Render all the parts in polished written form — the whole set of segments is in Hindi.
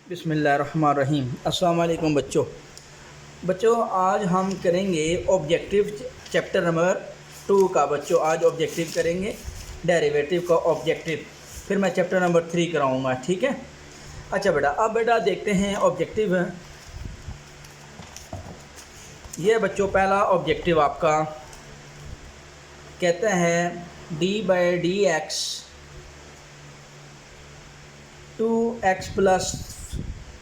बिस्मिल्लाहिर्रहमानिर्रहीम। अस्सलाम वालेकुम बच्चों आज हम करेंगे ऑब्जेक्टिव चैप्टर नंबर 2 का। बच्चों आज ऑब्जेक्टिव करेंगे, डेरिवेटिव का ऑब्जेक्टिव, फिर मैं चैप्टर नंबर 3 कराऊंगा। ठीक है। अच्छा बेटा, अब बेटा देखते हैं ऑब्जेक्टिव। ये बच्चों पहला ऑब्जेक्टिव आपका कहते हैं d by d x 2x plus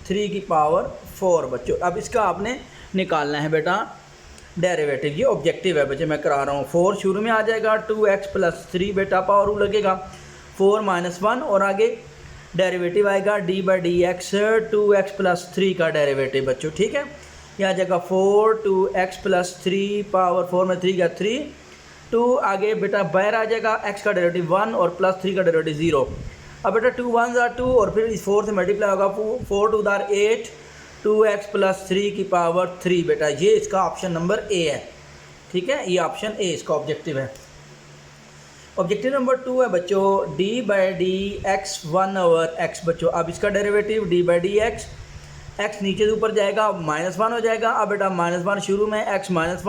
3 की पावर 4। बच्चों अब इसका आपने निकालना है बेटा डेरिवेटिव। ये ऑब्जेक्टिव है बच्चे, मैं करा रहा हूँ। 4 शुरू में आ जाएगा, 2x प्लस 3 बेटा पावर रूल लगेगा, 4 माइनस 1 और आगे डेरिवेटिव आएगा d by d x 2x plus 3 का डेरिवेटिव। बच्चों ठीक है, यह आ जाएगा 4 2x प्लस 3 पावर 4 में 3 का 3 2 आगे बेटा बाहर आ जाएगा, x का डेरिवेटिव 1 और प्लस 3 का डेरिवेटिव 0। अब बेटा 2 1 2 और फिर इस 4 से मल्टीप्लाई होगा, 4 2 8 2x प्लस 3 की पावर 3 बेटा। ये इसका ऑप्शन नंबर ए है। ठीक है, ये ऑप्शन ए इसका ऑब्जेक्टिव है। ऑब्जेक्टिव नंबर 2 है बच्चों d by d x 1 over x. बच्चों अब इसका derivative d by d x, x नीचे से ऊपर जाएगा माइनस 1 हो जाएगा। अब बेटा माइनस 1 शुरू में, एक्स माइनस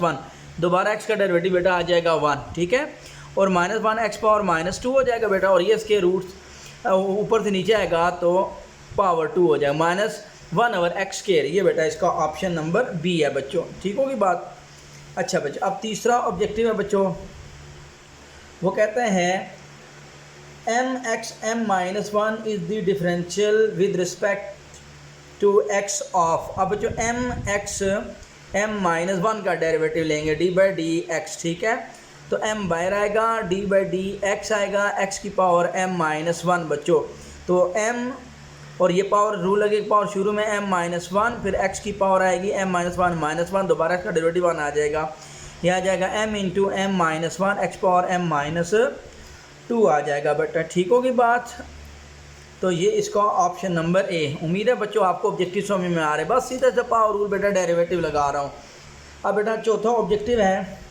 1 दोबारा एक्स का डेरिवेटिव बेटा आ जाएगा 1। ठीक है, और माइनस 1 एक्स पावर माइनस 2 हो जाएगा बेटा, और ये इसके रूट्स ऊपर से नीचे आएगा तो पावर 2 हो जाएगा, माइनस 1 ओवर एक्स स्क्वायर। ये बेटा इसका ऑप्शन नंबर बी है बच्चों। ठीक होगी बात। अच्छा बच्चों, अब तीसरा ऑब्जेक्टिव है बच्चों, वो कहते हैं m x m minus 1 is the differential with respect to x of. अब बच्चों एम एक्स एम माइनस 1 का डेरिवेटिव लेंगे डी बाई डी एक्स। ठीक है, तो m बाहर आएगा, d बाई डी एक्स आएगा, x की पावर m माइनस 1 बच्चों। तो m और ये पावर रूल लगे, पावर शुरू में m माइनस 1, फिर x की पावर आएगी m माइनस 1 दोबारा इसका डेरिवेटिव 1 आ जाएगा, ये आ जाएगा m into m minus 1 x power m minus 2 आ जाएगा बेटा। ठीक होगी बात। तो ये इसका ऑप्शन नंबर ए। उम्मीद है बच्चों आपको ऑब्जेक्टिव समझ में आ रहे। बस सीधा सा पावर रूल बेटा डेरिवेटिव लगा रहा हूँ। अब बेटा चौथा ऑब्जेक्टिव है,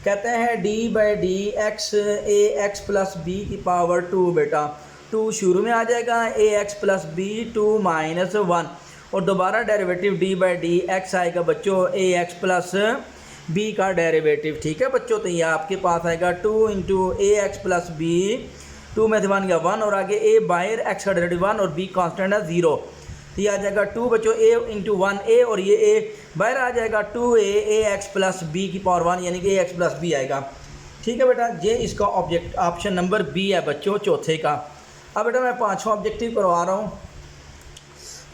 कहते हैं d by d x a x plus b की पावर 2 बेटा। 2 शुरू में आ जाएगा, a x plus b 2 minus 1 और दोबारा derivative d by d x आएगा बच्चों ए एक्स प्लस बी का डेरिवेटिव। ठीक है बच्चों, तो ये आपके पास आएगा 2 into a x plus b, 2 में से 1 गया 1 और आगे ए बाहर एक्स का डेरिवेटिव 1 और बी कांस्टेंट है 0। तो ये आ जाएगा 2 बच्चों ए इंटू 1 ए और ये ए बाहर आ जाएगा 2 ए एक्स प्लस बी की पावर 1 यानी कि ए एक्स प्लस बी आएगा। ठीक है बेटा, ये इसका ऑब्जेक्ट ऑप्शन नंबर बी है बच्चों चौथे का। अब बेटा मैं पांचवा ऑब्जेक्टिव करवा रहा हूँ।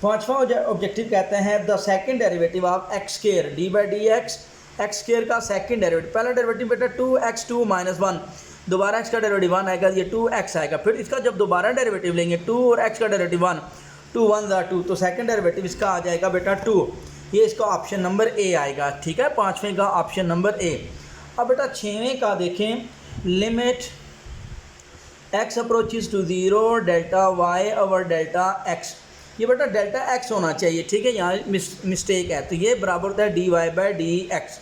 पांचवा ऑब्जेक्टिव कहते हैं the second derivative of x square D by d x, x square का सेकंड डेरिवेटिव। पहला डेरिवेटिव बेटा 2x2 माइनस 1, दोबारा एक्स का डेरिवेटिव 1 आएगा, ये 2x आएगा। फिर इसका जब दोबारा डेरिवेटिव लेंगे 2 और एक्स का डेरिवेटिव 1, 2 1 2, तो सेकंड डेरिवेटिव इसका आ जाएगा बेटा 2। ये इसका ऑप्शन नंबर ए आएगा। ठीक है, पांचवें का ऑप्शन नंबर ए। अब बेटा छवें का देखें, limit x approaches to 0 delta y over delta x। ये बेटा डेल्टा x होना चाहिए। ठीक है, यहाँ मिस्टेक है, तो ये बराबर होता है d y by d x.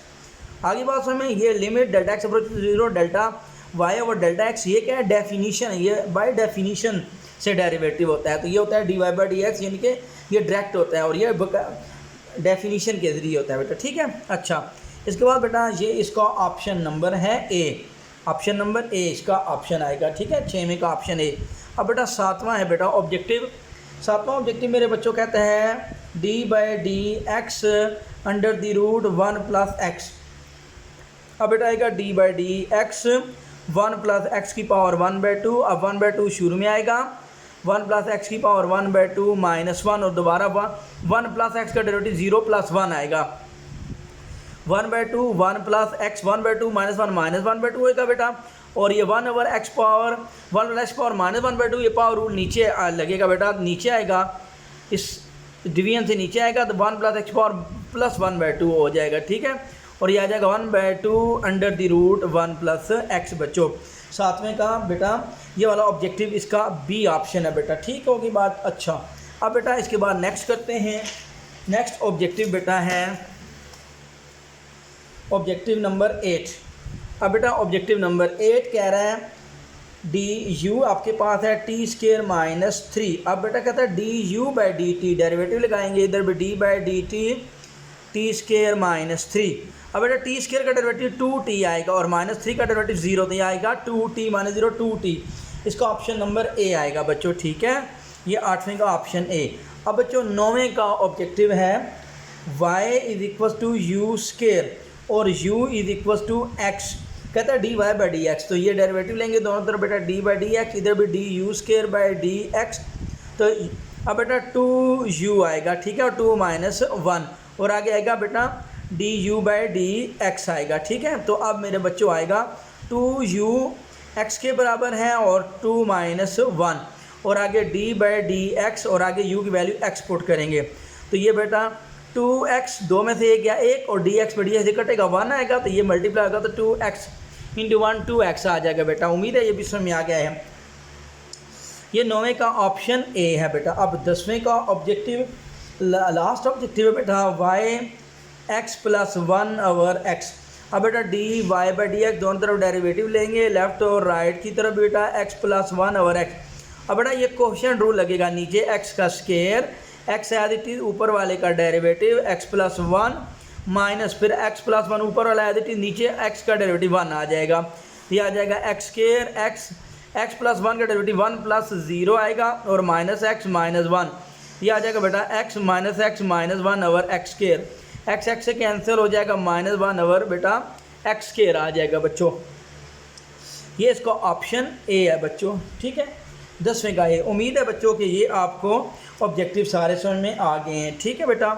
आगे बात समझ में, ये limit delta x approaches to 0 delta y over delta x, ये क्या है डेफिनीशन है, ये बाय डेफिनीशन से डेरिवेटिव होता है। तो ये होता है d y by d x, यानी कि ये डायरेक्ट होता है और ये डेफिनीशन के ज़रिए होता है बेटा। ठीक है। अच्छा, इसके बाद बेटा ये इसका ऑप्शन नंबर है ए, ऑप्शन नंबर ए इसका ऑप्शन आएगा। ठीक है, छवें का ऑप्शन ए। अब बेटा सातवां है बेटा ऑब्जेक्टिव। सातवां ऑब्जेक्टिव मेरे बच्चों कहते हैं d by d x under the root 1 plus x. अब बेटा आएगा d by d x 1 plus x की पावर 1/2। अब 1/2 शुरू में आएगा, 1 प्लस एक्स की पावर 1/2 माइनस 1 और दोबारा 1 प्लस एक्स का डेरिवेटिव 0 प्लस 1 आएगा, 1/2 1 प्लस एक्स 1/2 माइनस 1 माइनस 1/2 होएगा बेटा। और ये 1 over x power 1 plus x power minus 1/2, ये पावर रूल नीचे लगेगा बेटा, नीचे आएगा, इस डिवीजन से नीचे आएगा तो 1 प्लस एक्स पावर प्लस 1/2 हो जाएगा। ठीक है, और ये आ जाएगा 1/2 under the root 1 plus x बच्चों। सातवें का बेटा ये वाला ऑब्जेक्टिव इसका बी ऑप्शन है बेटा। ठीक होगी बात। अच्छा, अब बेटा इसके बाद नेक्स्ट करते हैं। नेक्स्ट ऑब्जेक्टिव बेटा है ऑब्जेक्टिव नंबर 8। अब बेटा ऑब्जेक्टिव नंबर 8 कह रहा है डी यू आपके पास है टी स्केयर माइनस 3। अब बेटा कहता है D you by D T, derivative लगाएंगे इधर भी D by D T square minus 3। अब बेटा टी स्केयर का डेरिवेटिव 2t आएगा और माइनस 3 का डेरिवेटिव 0, तो ये आएगा 2t माइनस 0 2t। इसका ऑप्शन नंबर ए आएगा बच्चों, ठीक है, ये 8वें का ऑप्शन ए। अब बच्चों 9वें का ऑब्जेक्टिव है y is equal to u square और u is equal to x। कहता है d y by d x, तो ये डेरिवेटिव लेंगे दोनों तरफ बेटा डी बाई डी एक्स, इधर भी D you square by d x. तो अब बेटा 2u आएगा, ठीक है, और 2 माइनस 1 और आगे आएगा बेटा D you by d x आएगा, ठीक है। तो अब मेरे बच्चों आएगा 2u x के बराबर है और 2 माइनस 1 और आगे d बाई डी एक्स और आगे u की वैल्यू x पुट करेंगे। तो ये बेटा 2x, दो में से एक गया एक और dx बढ़िया से कटेगा 1 आएगा, तो ये मल्टीप्लाई होगा तो 2x इंटू 1 2x आ जाएगा बेटा। उम्मीद है ये भी समझ में आ गया है। ये 9वें का ऑप्शन ए है बेटा। अब 10वें का ऑब्जेक्टिव, लास्ट ऑब्जेक्टिव है बेटा y x plus 1 over x। अब बेटा d y by d x दोनों तरफ डेरिवेटिव लेंगे, लेफ्ट और राइट की तरफ बेटा x प्लस 1 ओवर x। अब बेटा ये क्वेश्चन रूल लगेगा, नीचे x का square, x as it is ऊपर वाले का डेरिवेटिव x प्लस 1 माइनस फिर x प्लस 1 ऊपर वाला एज इट इज नीचे x का डेरिवेटिव 1 आ जाएगा। ये आ जाएगा x स्केयर x प्लस 1 का डेरिवेटिव 1 प्लस 0 आएगा और माइनस x माइनस 1। ये आ जाएगा बेटा x minus 1 over x square, x से कैंसिल हो जाएगा माइनस 1 ओवर बेटा x स्केयर आ जाएगा बच्चों। ये इसका ऑप्शन ए है बच्चों, ठीक है, 10वें का ये। उम्मीद है बच्चों कि ये आपको ऑब्जेक्टिव सारे समझ में आ गए हैं, ठीक है बेटा।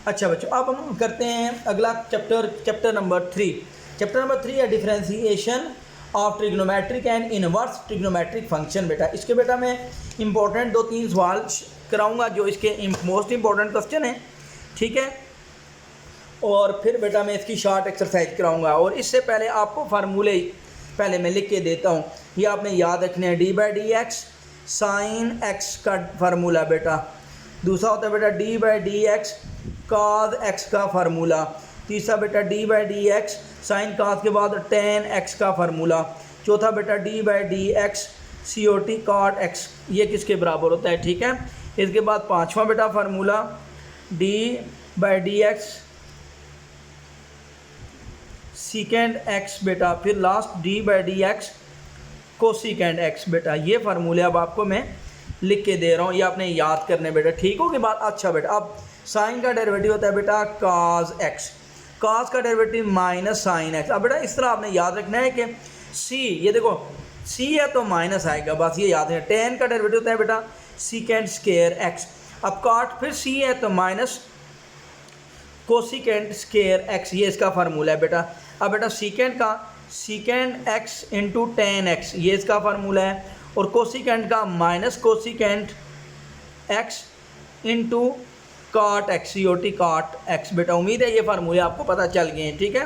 अच्छा बच्चों, अब हम करते हैं अगला चैप्टर नंबर 3। चैप्टर नंबर 3 है differentiation of trigonometric and inverse trigonometric function बेटा। इसके बेटा मैं इंपॉर्टेंट 2-3 सवाल कराऊंगा जो इसके मोस्ट इंपॉर्टेंट क्वेश्चन हैं, ठीक है, और फिर बेटा मैं इसकी शॉर्ट एक्सरसाइज कराऊंगा। और इससे पहले आपको फार्मूले पहले मैं लिख के देता हूँ, ये आपने याद रखने हैं। D by d x sine x का फार्मूला बेटा, दूसरा होता है बेटा d by d x cos x का फार्मूला, तीसरा बेटा d by d x sine cos के बाद टेन एक्स का फार्मूला, चौथा बेटा d by d x C O T cot x, ये किसके बराबर होता है, ठीक है। इसके बाद पाँचवा बेटा formula d by d x सीकेंड x बेटा, फिर last D by d x cosecant x बेटा। ये फार्मूले अब आपको मैं लिख के दे रहा हूँ, ये आपने याद करने बेटा, ठीक हो। के बाद अच्छा बेटा, अब साइन का डेरिवेटिव होता है बेटा काज एक्स, काज का डेरिवेटिव माइनस साइन एक्स। अब बेटा इस तरह आपने याद रखना है कि सी, ये देखो सी है तो माइनस आएगा, बस ये याद है। टेन का डेरिवेटिव होता है बेटा सीकेंड स्केयर एक्स, अब कॉट फिर सी है तो माइनस कोसिकेंड स्केयर एक्स, ये इसका फार्मूला है बेटा। अब बेटा सीकेंड का secant x into tan x, ये इसका फार्मूला है, और कोसिकेंड का minus cosecant x into cot x सी ओ टी कॉट एक्स बेटा। उम्मीद है ये फार्मूले आपको पता चल गए हैं, ठीक है।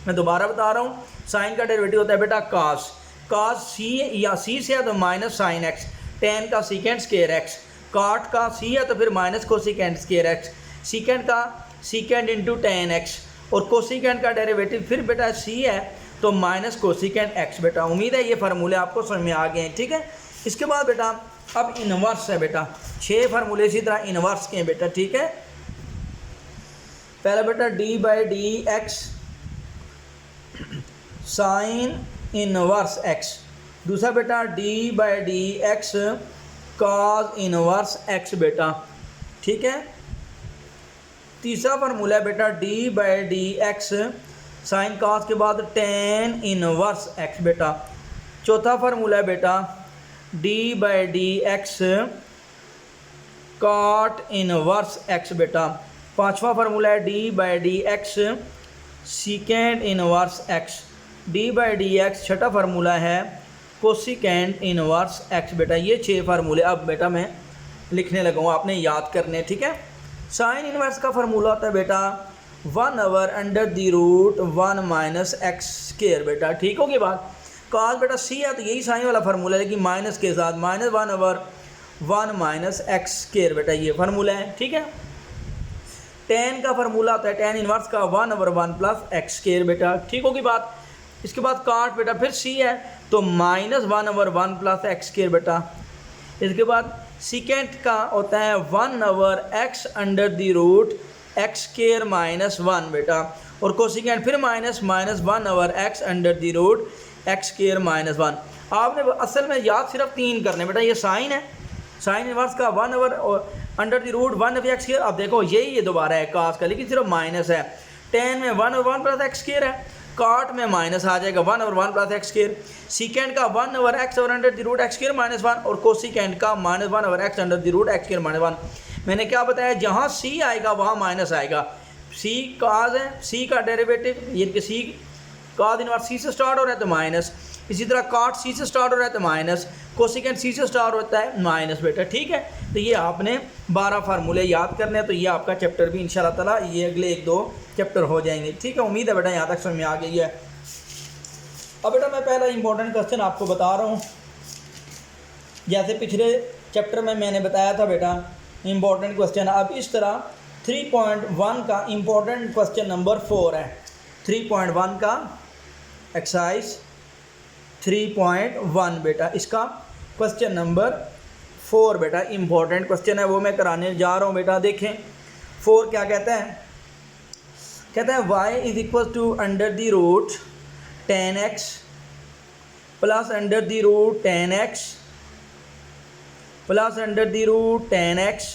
मैं दोबारा बता रहा हूँ, साइन का डेरिवेटिव होता है बेटा कास, कास सी या सी से है तो माइनस साइन एक्स, टेन का सीकेंड स्केयर एक्स, कॉट का सी है तो फिर माइनस कोसिकेंड स्केयर एक्स, सीकेंड का सीकेंड इंटू टेन एक्स, और कोसिकेंड का डेरिवेटिव फिर बेटा सी है तो माइनस कोसिकेंड एक्स बेटा। उम्मीद है ये फार्मूले आपको समझ में आ गए हैं, ठीक है। इसके बाद बेटा अब इनवर्स है बेटा, 6 फार्मूले इसी तरह इनवर्स के हैं बेटा, ठीक है। पहला बेटा d by d x sine inverse x, दूसरा बेटा d by d x cause inverse x बेटा, ठीक है। तीसरा फार्मूला है बेटा d by d x sine cos के बाद टेन इनवर्स एक्स बेटा। चौथा फार्मूला है बेटा d by d x cot inverse x बेटा। पांचवा फार्मूला है d by d x secant inverse x, d by d x छठा फार्मूला है कोसिकेंड इनवर्स एक्स बेटा। ये 6 फार्मूले अब बेटा मैं लिखने लगा हूँ, आपने याद करने, ठीक है। साइन इनवर्स का फार्मूला होता है बेटा 1 over under the root 1 minus x square बेटा, ठीक होगी बात। कॉस बेटा सी है तो यही साइन वाला फार्मूला है, लेकिन माइनस के साथ minus 1 over 1 minus x square बेटा, ये फार्मूला है, ठीक है। टेन का फार्मूला होता है टेन इनवर्स का 1 ओवर 1 प्लस एक्स स्केयर बेटा, ठीक होगी बात। इसके बाद काट बेटा फिर सी है तो -1/1 प्लस एक्स स्क्वायर बेटा। इसके बाद सीकेंट का होता है 1/x under the root x square -1 बेटा, और कोसिकेंट फिर -1/x under the root x square -1। आपने असल में याद सिर्फ 3 करने बेटा, ये साइन है, साइन इनवर्स का 1/√1 एक्स स्क्वायर। अब देखो यही ये दोबारा है कास का, लेकिन सिर्फ माइनस है। टेन में 1/1 प्लस एक्स स्क्वायर है, काट में माइनस आ जाएगा 1/1 प्लस एक्स स्क्वायर। सीकेंड का 1/x under the root x square -1 और कोसिकेंड का -1/x under the root x square -1। मैंने क्या बताया, जहाँ सी आएगा वहाँ माइनस आएगा। सी काज है, सी का डेरिवेटिव ये कि सी काज इनवर्स सी से स्टार्ट हो रहा है तो माइनस, इसी तरह काट सी से स्टार्ट हो रहा है तो माइनस, कोसिकेंट सी से स्टार्ट होता है माइनस बेटा। ठीक है, तो ये आपने 12 फार्मूले याद करने हैं, तो ये आपका चैप्टर भी इंशाल्लाह ताला ये अगले 1-2 चैप्टर हो जाएंगे। ठीक है, उम्मीद है बेटा यहाँ तक समझ में आ गई है। अब बेटा मैं पहला इंपॉर्टेंट क्वेश्चन आपको बता रहा हूँ, जैसे पिछले चैप्टर में मैंने बताया था बेटा इंपॉर्टेंट क्वेश्चन। अब इस तरह 3.1 का इंपॉर्टेंट क्वेश्चन नंबर 4 है। 3.1 का एक्सरसाइज 3.1 बेटा, इसका क्वेश्चन नंबर 4 बेटा इंपॉर्टेंट क्वेश्चन है, वो मैं कराने जा रहा हूँ बेटा। देखें 4 क्या कहता है, कहता है y is equal to under the root 10x plus under the root 10x plus under the root 10x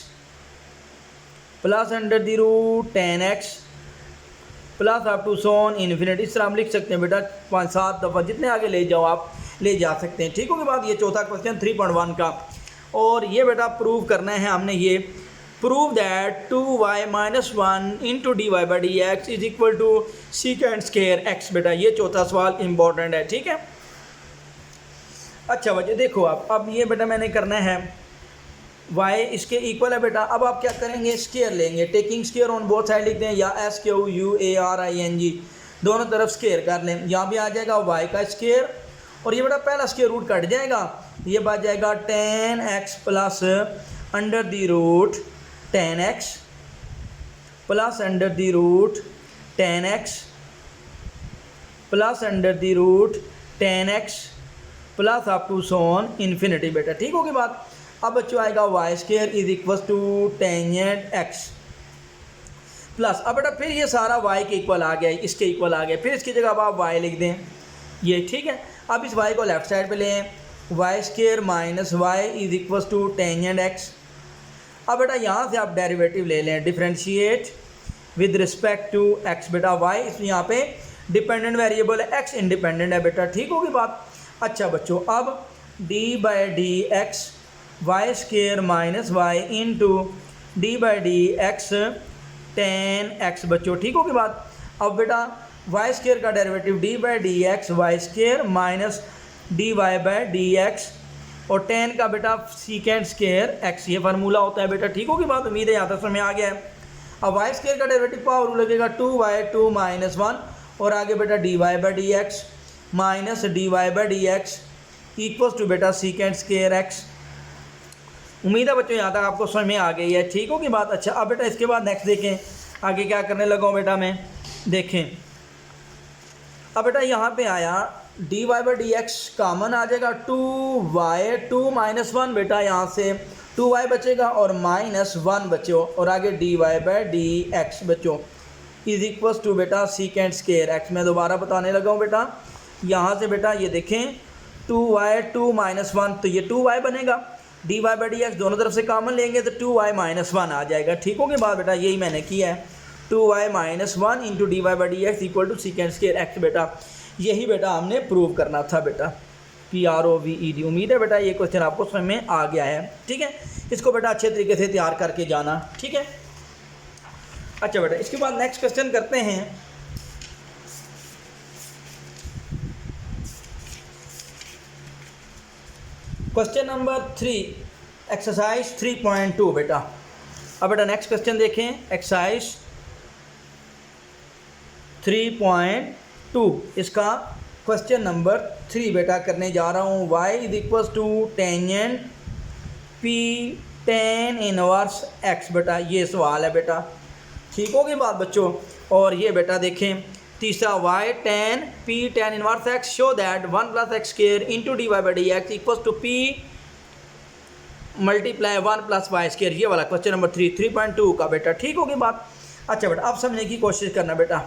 plus under the root 10x plus up to so on infinity. इस तरह हम लिख सकते हैं बेटा 5-7 दफ़ा, जितने आगे ले जाओ आप ले जा सकते हैं। ठीक होगी बात। ये चौथा क्वेश्चन 3.1 का, और ये बेटा प्रूव करना है हमने, ये prove that 2y - 1 into dy/dx is equal to secant square x बेटा। ये चौथा सवाल इंपॉर्टेंट है। ठीक है, अच्छा बच्चे देखो आप, अब ये बेटा मैंने करना है y इसके इक्वल है बेटा। अब आप क्या करेंगे, स्क्वायर लेंगे, taking square on both side लिखते हैं, या SQUARING दोनों तरफ स्क्वायर कर लें। यहाँ भी आ जाएगा y का स्क्वायर, और ये बेटा पहला स्क्वायर रूट कट जाएगा, ये बच जाएगा 10x plus under the root 10x plus under the root 10x plus under the root 10x plus up to so on infinity बेटा। ठीक होगी बात। अब बच्चों आएगा y square is equal to tangent x plus, अब बेटा फिर ये सारा y के इक्वल आ गया, इसके इक्वल आ गया, फिर इसकी जगह अब आप y लिख दें ये। ठीक है, अब इस y को लेफ्ट साइड पे लें, y square minus y is equal to tangent x. अब बेटा यहाँ से आप डेरिवेटिव ले लें, differentiate with respect to x बेटा। y इस यहाँ पे डिपेंडेंट वेरिएबल है, x इंडिपेंडेंट है बेटा। ठीक होगी बात। अच्छा बच्चों, अब d/dx y square minus y into d/dx 10x बच्चों। ठीक होगी बात। अब बेटा वाई स्क्वायर का derivative d/dx y square minus dy/dx और 10 का बेटा सीकेंट स्क्वायर x, ये फार्मूला होता है बेटा। ठीक होगी बात। उम्मीद है यहाँ तक समझ में आ गया है। अब वाई स्क्वायर का डेरिवेटिव पावर रूल लगेगा 2y2 - 1 और आगे बेटा dy/dx minus dy/dx equals to बेटा सीकेंट स्क्वायर x। उम्मीद है बच्चों यहाँ तक आपको समझ में आ गई है। ठीक होगी बात। अच्छा, अब बेटा इसके बाद नेक्स्ट देखें आगे क्या करने लगा हूँ बेटा मैं। देखें अब बेटा यहाँ पे आया dy/dx कॉमन आ जाएगा, 2y2 - 1 बेटा, यहाँ से 2y बचेगा और -1 बच्चों, और आगे dy/dx बच्चों इज इक्वल टू बेटा सीकेंट स्क्वायर x। मैं दोबारा बताने लगा हूँ बेटा, यहाँ से बेटा ये देखें 2y2 - 1 तो ये 2y बनेगा, dy/dx दोनों तरफ से कॉमन लेंगे तो 2y - 1 आ जाएगा। ठीक होगी बात बेटा, यही मैंने किया है, 2y - 1 into dy/dx equal to secant square x बेटा। यही बेटा हमने प्रूव करना था बेटा, PROVED। उम्मीद है बेटा ये क्वेश्चन आपको समझ में आ गया है। ठीक है, इसको बेटा अच्छे तरीके से तैयार करके जाना। ठीक है, अच्छा बेटा इसके बाद नेक्स्ट क्वेश्चन करते हैं। क्वेश्चन नंबर 3 एक्सरसाइज 3.2 बेटा। अब बेटा नेक्स्ट क्वेश्चन देखें, एक्सरसाइज 3.2 इसका क्वेश्चन नंबर 3 बेटा करने जा रहा हूँ। y is equal to tangent p tan inverse x बेटा, ये सवाल है बेटा। ठीक होगी बात बच्चों। और ये बेटा देखें तीसरा y tan p tan inverse x show that 1 plus x square into d y by d x equal to p multiply 1 plus y square. ये वाला क्वेश्चन नंबर 3.2 का बेटा। ठीक होगी बात। अच्छा बेटा अब समझने की कोशिश करना बेटा।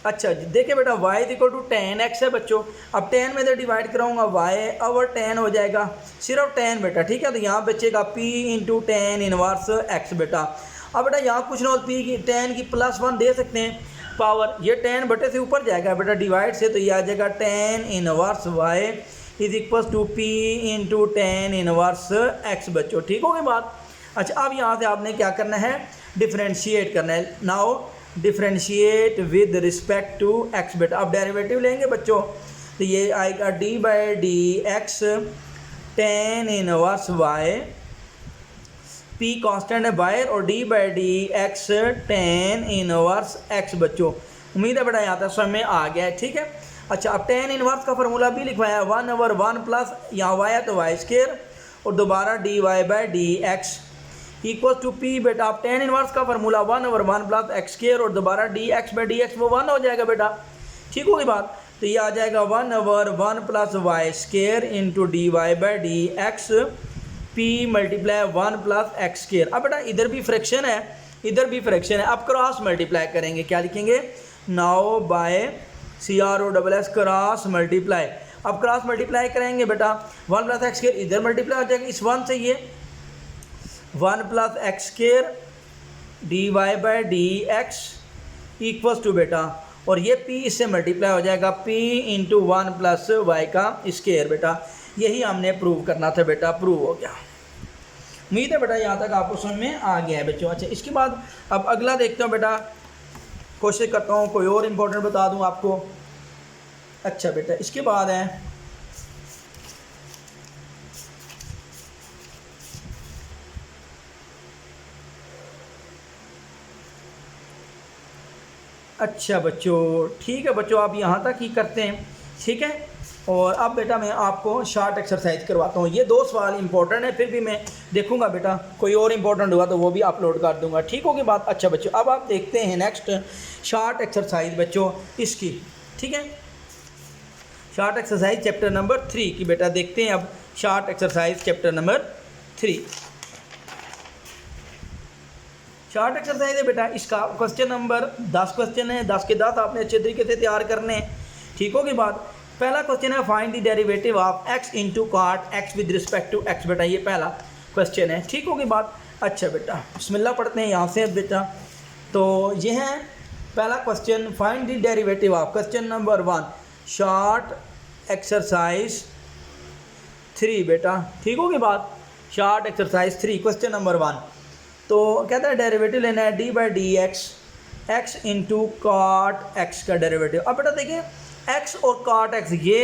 अच्छा देखिए बेटा y is equal to 10x है बच्चों। अब 10 में से डिवाइड कराऊंगा y ओवर 10 हो जाएगा, सिर्फ 10 बेटा। ठीक है, तो यहाँ बचेगा p इंटू 10 इनवर्स x बेटा। अब बेटा यहाँ कुछ ना हो p की 10 की +1 दे सकते हैं पावर, ये 10 बटे से ऊपर जाएगा बेटा डिवाइड से, तो ये आ जाएगा 10 inverse y is equal to p into 10 inverse x बच्चों। ठीक होगी बात। अच्छा अब यहाँ से आपने क्या करना है, डिफ्रेंशिएट करना है। Now differentiate with respect to x बेटा। अब डेरिवेटिव लेंगे बच्चों, तो ये आएगा d by d x 10 inverse y, p constant है बाहर, और d by d x 10 inverse x बच्चों। उम्मीद है बेटा यहाँ तक समझ में आ गया है। ठीक है। अच्छा अब 10 इनवर्स का फार्मूला भी लिखवाया है 1 ओवर 1 प्लस यहाँ y है तो y स्केयर और दोबारा d y by d x equal to p बेटा। आप 10 इनवर्स का formula 1 over 1 plus x square और दोबारा d x by d x वो 1 हो जाएगा बेटा। ठीक होगी बात। तो ये आ जाएगा 1 over 1 plus y square into d y by d x p multiply 1 plus x square. अब बेटा इधर भी फ्रैक्शन है इधर भी फ्रैक्शन है, अब क्रॉस मल्टीप्लाई करेंगे। क्या लिखेंगे, now by CROSS cross multiply. अब क्रॉस मल्टीप्लाई करेंगे बेटा 1 प्लस एक्स स्केयर इधर मल्टीप्लाई हो जाएगा इस 1 से, ये 1 plus x square d y by d x equals to बेटा, और ये p इससे मल्टीप्लाई हो जाएगा p इंटू 1 प्लस वाई का स्केयर बेटा। यही हमने प्रूव करना था बेटा, प्रूव हो गया। उम्मीद है बेटा यहाँ तक आपको समझ में आ गया है बच्चों। अच्छा इसके बाद अब अगला देखते हो बेटा, कोशिश करता हूँ कोई और इम्पोर्टेंट बता दूँ आपको। अच्छा बेटा इसके बाद है अच्छा बच्चों, ठीक है बच्चों आप यहाँ तक ही करते हैं। ठीक है, और अब बेटा मैं आपको शॉर्ट एक्सरसाइज करवाता हूँ। ये 2 सवाल इंपॉर्टेंट है, फिर भी मैं देखूंगा बेटा कोई और इंपॉर्टेंट हुआ तो वो भी अपलोड कर दूंगा। ठीक होगी बात। अच्छा बच्चों अब आप देखते हैं नेक्स्ट शॉर्ट एक्सरसाइज बच्चों इसकी। ठीक है, शॉर्ट एक्सरसाइज चैप्टर नंबर 3 की बेटा देखते हैं। अब short exercise chapter number 3 short exercise है बेटा। इसका क्वेश्चन नंबर 10 क्वेश्चन है, 10 के 10 आपने अच्छे तरीके से तैयार करने हैं। ठीक होगी बात। पहला क्वेश्चन है find the derivative of x into cot x with respect to x बेटा, ये पहला क्वेश्चन है। ठीक होगी बात। अच्छा बेटा बिस्मिल्लाह पढ़ते हैं यहाँ से बेटा। तो ये है पहला question, find the derivative of question number 1 short exercise 3 बेटा। ठीक होगी बात। Short exercise 3 question number 1। तो कहता है डेरिवेटिव लेना है d by d x x into cot x का डेरिवेटिव। अब बेटा देखिए एक्स और कॉट एक्स ये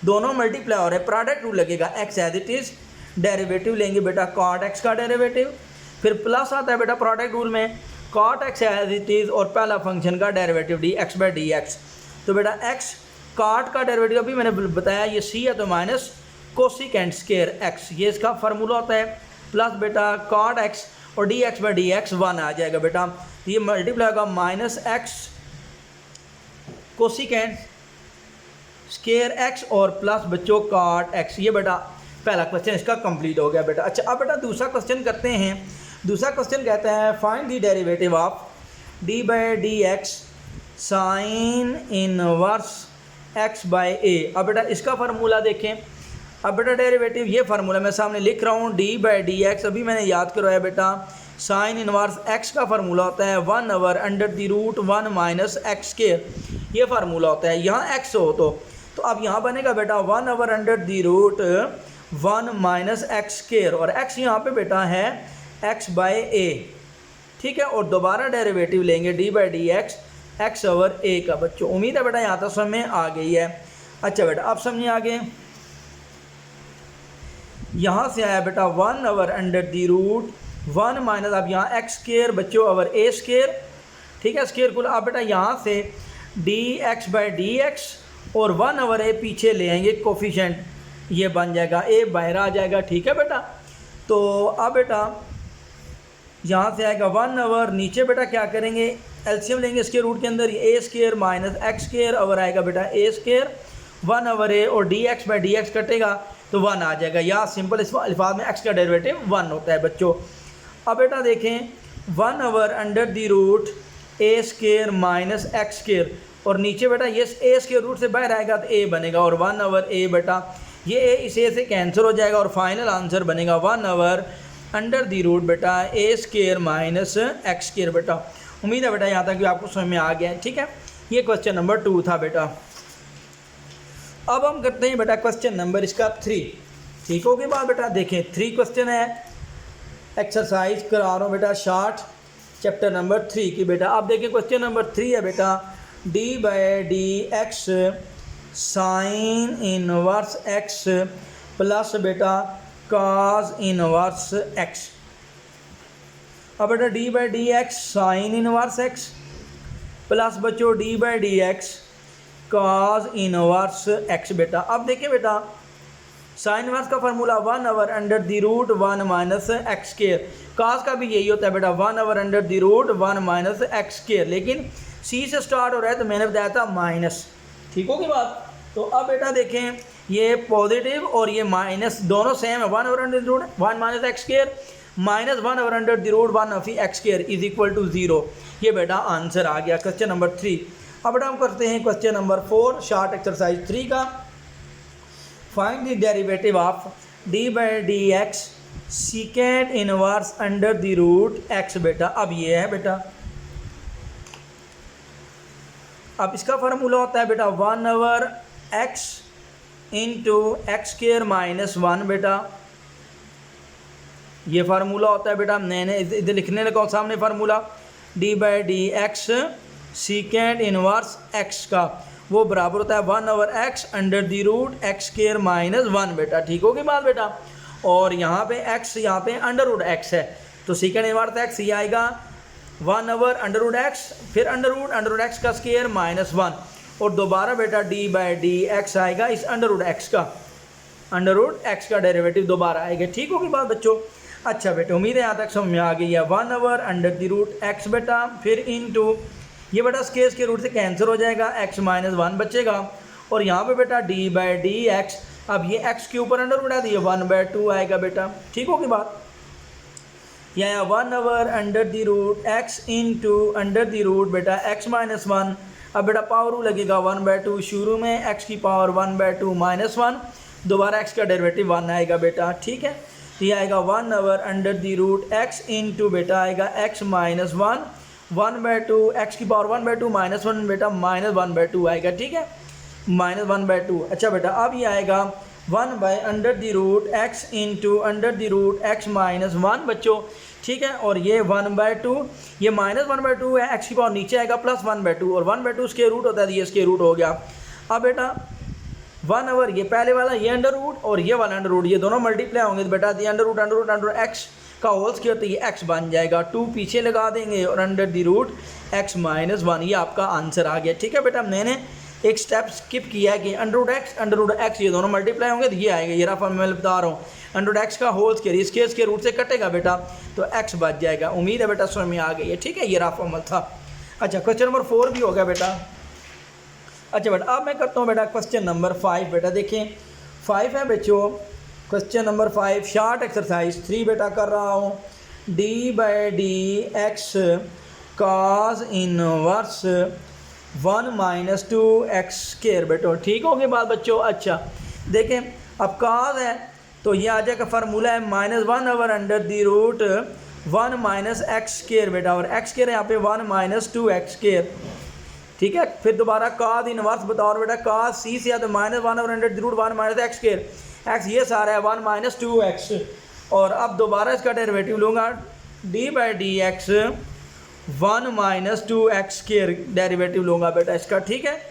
दोनों मल्टीप्लाई हो रहे हैं, प्रोडक्ट रूल लगेगा, x as it is, derivative लेंगे बेटा कॉट एक्स का डेरिवेटिव, फिर प्लस आता है बेटा प्रोडक्ट रूल में cot x as it is और पहला फंक्शन का derivative d x by d x. तो बेटा एक्स कॉट का डेरिवेटिव अभी मैंने बताया ये सी है तो माइनस कोसिकेंट स्क्वायर एक्स, ये इसका फार्मूला होता है, प्लस बेटा कॉट एक्स और d x by d x 1 आ जाएगा बेटा। तो ये मल्टीप्लाई होगा minus x cosecant square x और प्लस बच्चों कॉट एक्स। ये बेटा पहला क्वेश्चन इसका कंप्लीट हो गया बेटा। अच्छा अब बेटा दूसरा क्वेश्चन करते हैं। दूसरा क्वेश्चन कहता है find the derivative of d by d x sine inverse x by a. अब बेटा इसका फार्मूला देखें। अब बेटा डेरिवेटिव ये फार्मूला मैं सामने लिख रहा हूँ डी बाई डी एक्स, अभी मैंने याद करवाया बेटा साइन इनवर्स एक्स का फार्मूला होता है 1 over under the root 1 minus x square, ये फार्मूला होता है। यहाँ एक्स हो तो अब यहाँ बनेगा बेटा 1 over under the root 1 minus x square, और एक्स यहाँ पे बेटा है एक्स बाई ए। ठीक है, और दोबारा डेरिवेटिव लेंगे d by d x x over a का बच्चों। उम्मीद है बेटा यहाँ तक समझ में आ गई है। अच्छा बेटा अब समझिए आगे, यहाँ से आया बेटा 1 over under the root 1 minus, अब यहाँ एक्स स्क्वायर बच्चों ओवर ए स्क्वायर। ठीक है, स्क्वायर कुल। अब बेटा यहाँ से d x by d x और 1 ओवर ए पीछे ले आएंगे कोफिशेंट, ये बन जाएगा ए बाहर आ जाएगा। ठीक है बेटा, तो अब बेटा यहाँ से आएगा 1 ओवर, नीचे बेटा क्या करेंगे एलसीएम लेंगे इसके रूट के अंदर, a square minus x square over आएगा बेटा ए स्केयर 1 ओवर ए, और d x by d x कटेगा तो 1 आ जाएगा, या सिंपल अल्फाज में एक्स का डेरिवेटिव 1 होता है बच्चों। अब बेटा देखें 1 over under the root a square minus x square, और नीचे बेटा ये ए स्केयर रूट से बाहर आएगा तो ए बनेगा, और 1 ओवर ए बेटा ये ए इस ए से कैंसिल हो जाएगा, और फाइनल आंसर बनेगा 1 ओवर अंडर दी रूट बेटा a square minus x square बेटा। उम्मीद है बेटा यहाँ तक भी आपको समझ में आ गया है, ठीक है। ये क्वेश्चन नंबर 2 था बेटा। अब हम करते हैं बेटा क्वेश्चन नंबर इसका 3, ठीक हो गई बात बेटा। देखें 3 क्वेश्चन है, एक्सरसाइज करा रहा हूँ बेटा शार्ट चैप्टर नंबर 3 की बेटा। अब देखिए क्वेश्चन नंबर 3 है बेटा, d by d x sine inverse x plus बेटा कॉस इनवर्स एक्स। अब बेटा d by d x sine inverse x plus बच्चों d by d x cos inverse x बेटा। अब देखिए बेटा साइन इनवर्स का formula 1 over under the root 1 minus x square, cos का भी यही होता है बेटा 1 over under the root 1 minus x square, लेकिन सी से स्टार्ट हो रहा है तो मैंने बताया था माइनस, ठीक होगी बात। तो अब बेटा देखें ये पॉजिटिव और ये माइनस दोनों सेम है, 1 over under the root 1 minus x square minus 1 over under the root 1 of x square is equal to 0। ये बेटा आंसर आ गया क्वेश्चन नंबर 3। अब बेटा हम करते हैं क्वेश्चन नंबर 4 शार्ट एक्सरसाइज 3 का। Find the derivative of d by d x secant inverse under the root x बेटा। अब ये है बेटा, अब इसका फार्मूला होता है बेटा 1 over x into x square minus 1 बेटा। ये फार्मूला होता है बेटा, मैंने इधर लिखने लगा सामने formula d by d x secant inverse x का, वो बराबर होता है 1 over x under the root x square minus 1 बेटा, ठीक होगी बात बेटा। और यहाँ पे एक्स यहाँ पे अंडर रूट एक्स है तो सीकेंड इनवर्स एक्स ये आएगा 1 ओवर अंडर रूट एक्स, फिर अंडर रूट एक्स का स्केयर माइनस 1, और दोबारा बेटा डी बाई डी एक्स आएगा इस अंडर रूट एक्स का डेरिवेटिव दोबारा आएगा, ठीक होगी बात बच्चों। अच्छा बेटा उम्मीद है यहाँ तक समझ में आ गई है। 1 over under the root x बेटा, फिर इनटू ये बेटा स्केयर के रूट से कैंसिल हो जाएगा, x माइनस 1 बचेगा, और यहाँ पे बेटा d बाई डी एक्स, अब ये x के ऊपर अंडर रूट है तो ये 1/2 आएगा बेटा, ठीक होगी बात। यहाँ 1 over under the root x into under the root बेटा x माइनस 1, अब बेटा पावर रूल लगेगा 1/2, शुरू में x की पावर 1/2 माइनस 1, दोबारा x का डेरिवेटिव 1 आएगा बेटा, ठीक है। तो ये आएगा 1 over under the root x into बेटा आएगा x माइनस 1 1/2, एक्स की पावर 1/2 माइनस 1 बेटा माइनस 1/2 आएगा, ठीक है, माइनस 1/2। अच्छा बेटा अब ये आएगा 1 by under the root x into under the root x minus 1 बच्चों, ठीक है, और ये 1/2, ये माइनस 1/2 है, एक्स की पावर नीचे आएगा प्लस 1/2, और 1/2 स्क्वायर रूट होता है तो ये स्क्वायर रूट हो गया। अब बेटा 1 ओवर ये पहले वाला ये अंडर रूट और ये वाला अंडर रूट, ये दोनों मल्टीप्लाई होंगे तो बेटा ये अंडर रूट एक्स का होल स्क्वायर तो ये x बन जाएगा, 2 पीछे लगा देंगे और under the root x minus 1, ये आपका आंसर आ गया, ठीक है बेटा। मैंने एक स्टेप स्किप किया है कि अंडर रूट एक्स ये दोनों मल्टीप्लाई होंगे तो ये आएगा, ये रफा मैं बता रहा हूँ अंडर रूट एक्स का होल स्क्वायर इसके रूट से कटेगा बेटा तो x बच जाएगा। उम्मीद है बेटा समझ में आ गई है, ठीक है, ये रफा अमल था। अच्छा क्वेश्चन नंबर 4 भी हो गया बेटा। अच्छा बेटा अब मैं करता हूँ बेटा क्वेश्चन नंबर 5 बेटा। देखें 5 है बच्चों, क्वेश्चन नंबर 5 शार्ट एक्सरसाइज 3 बेटा कर रहा हूँ। D by d x cos inverse 1 minus 2 x square बेटो, ठीक होगी बात बच्चों। अच्छा देखें अब कॉस है तो ये आ जाएगा फार्मूला है -1 over under the root 1 minus x square बेटा, और एक्स स्क्वायर यहाँ पे 1 माइनस 2 एक्स स्क्वायर, ठीक है। फिर दोबारा कॉस इनवर्स बताओ बेटा, कॉस सी से या तो -1 over under the root 1 minus x square, x ये सारा है 1 माइनस 2 एक्स, और अब दोबारा इसका डेरिवेटिव लूँगा d by d x 1 minus 2 x square derivative लूँगा बेटा इसका, ठीक है।